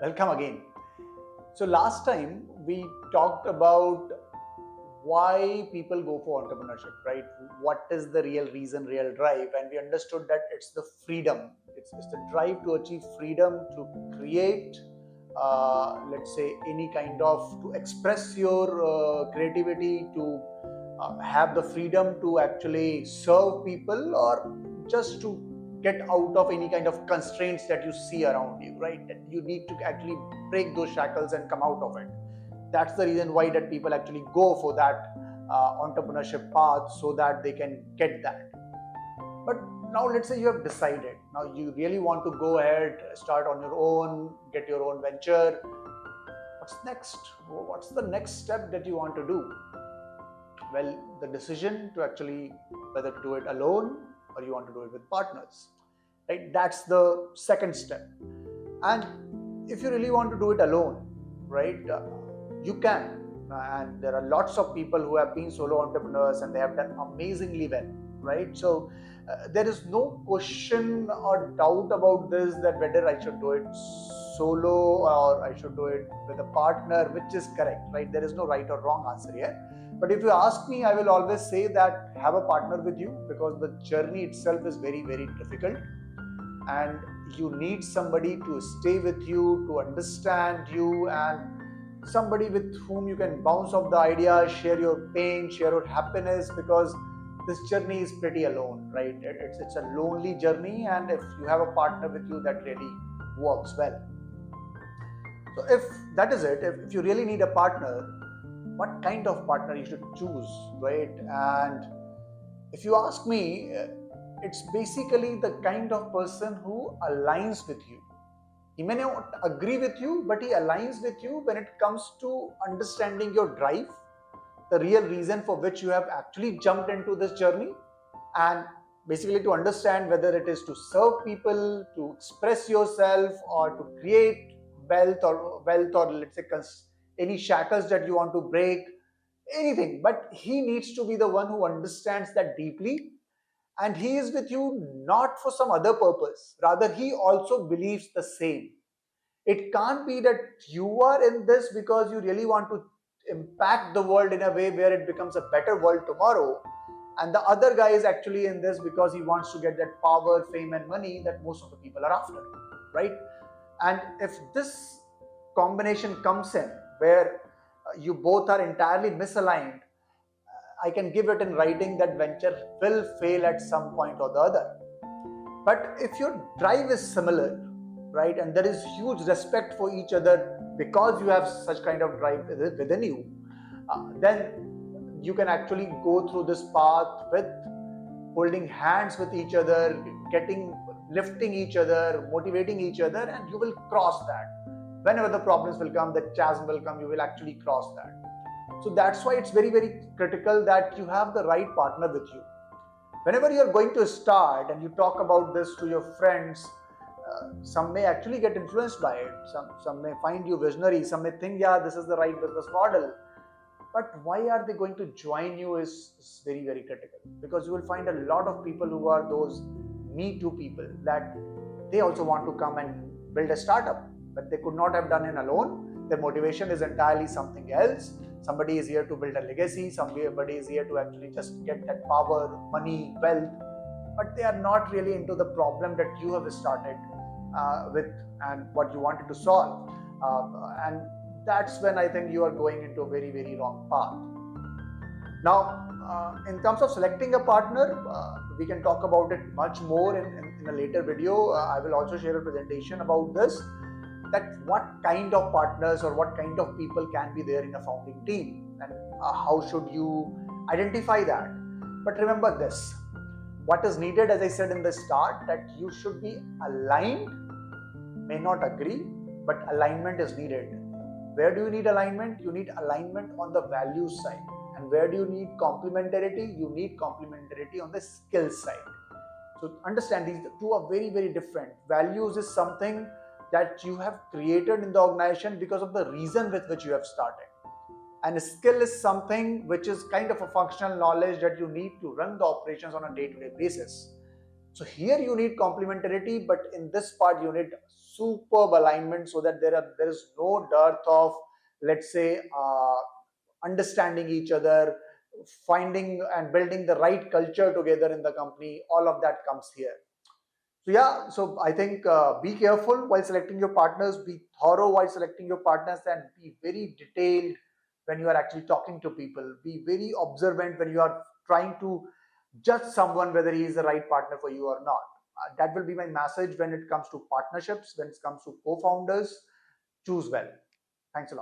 Welcome again. So, last time we talked about why people go for entrepreneurship, right? What is the real reason, real drive? And we understood that it's the freedom, it's the drive to achieve freedom to create, let's say, any kind of to express your creativity, to have the freedom to actually serve people, or just to get out of any kind of constraints that you see around you, right? That you need to actually break those shackles and come out of it. That's the reason why that people actually go for that entrepreneurship path, so that they can get that. But now let's say you have decided, now you really want to go ahead, start on your own, get your own venture. What's next? What's the next step that you want to do? Well, the decision to actually whether to do it alone or you want to do it with partners, right? That's the second step. And if you really want to do it alone, right, you can. And there are lots of people who have been solo entrepreneurs and they have done amazingly well, right? So there is no question or doubt about this, that whether I should do it solo or I should do it with a partner, which is correct, right? There is no right or wrong answer here. But if you ask me, I will always say that have a partner with you, because the journey itself is very, very difficult. And you need somebody to stay with you, to understand you, and somebody with whom you can bounce off the ideas, share your pain, share your happiness, because this journey is pretty alone, right? It's a lonely journey, and if you have a partner with you, that really works well. So if that is it, if you really need a partner, what kind of partner you should choose, right? And if you ask me, it's basically the kind of person who aligns with you. He may not agree with you, but he aligns with you when it comes to understanding your drive, the real reason for which you have actually jumped into this journey, and basically to understand whether it is to serve people, to express yourself, or to create wealth, or let's say any shackles that you want to break, anything. But he needs to be the one who understands that deeply, and he is with you not for some other purpose, rather he also believes the same. It can't be that you are in this because you really want to impact the world in a way where it becomes a better world tomorrow, and the other guy is actually in this because he wants to get that power, fame, and money that most of the people are after, right? And if this combination comes in where you both are entirely misaligned, I can give it in writing that venture will fail at some point or the other. But if your drive is similar, right, and there is huge respect for each other because you have such kind of drive within you, then you can actually go through this path with holding hands with each other, lifting each other, motivating each other, and you will cross that. Whenever the problems will come, the chasm will come, you will actually cross that. So that's why it's very, very critical that you have the right partner with you. Whenever you're going to start and you talk about this to your friends, some may actually get influenced by it. Some may find you visionary. Some may think, yeah, this is the right business model. But why are they going to join you is very, very critical, because you will find a lot of people who are those me too people, that they also want to come and build a startup, but they could not have done it alone. Their motivation is entirely something else. Somebody is here to build a legacy, somebody is here to actually just get that power, money, wealth, but they are not really into the problem that you have started with and what you wanted to solve. And that's when I think you are going into a very, very wrong path. Now, in terms of selecting a partner, we can talk about it much more in a later video. I will also share a presentation about this, that what kind of partners or what kind of people can be there in a founding team, and how should you identify that. But remember this, what is needed, as I said in the start, that you should be aligned, may not agree, but alignment is needed. Where do you need alignment? You need alignment on the value side. And where do you need complementarity? You need complementarity on the skill side. So understand, these two are very, very different. Values is something that you have created in the organization because of the reason with which you have started. And a skill is something which is kind of a functional knowledge that you need to run the operations on a day-to-day basis. So here you need complementarity, but in this part you need superb alignment so that there is no dearth of, let's say, understanding each other, finding and building the right culture together in the company. All of that comes here. So yeah, so I think be careful while selecting your partners, be thorough while selecting your partners, and be very detailed when you are actually talking to people. Be very observant when you are trying to judge someone whether he is the right partner for you or not. That will be my message when it comes to partnerships, when it comes to co-founders. Choose well. Thanks a lot.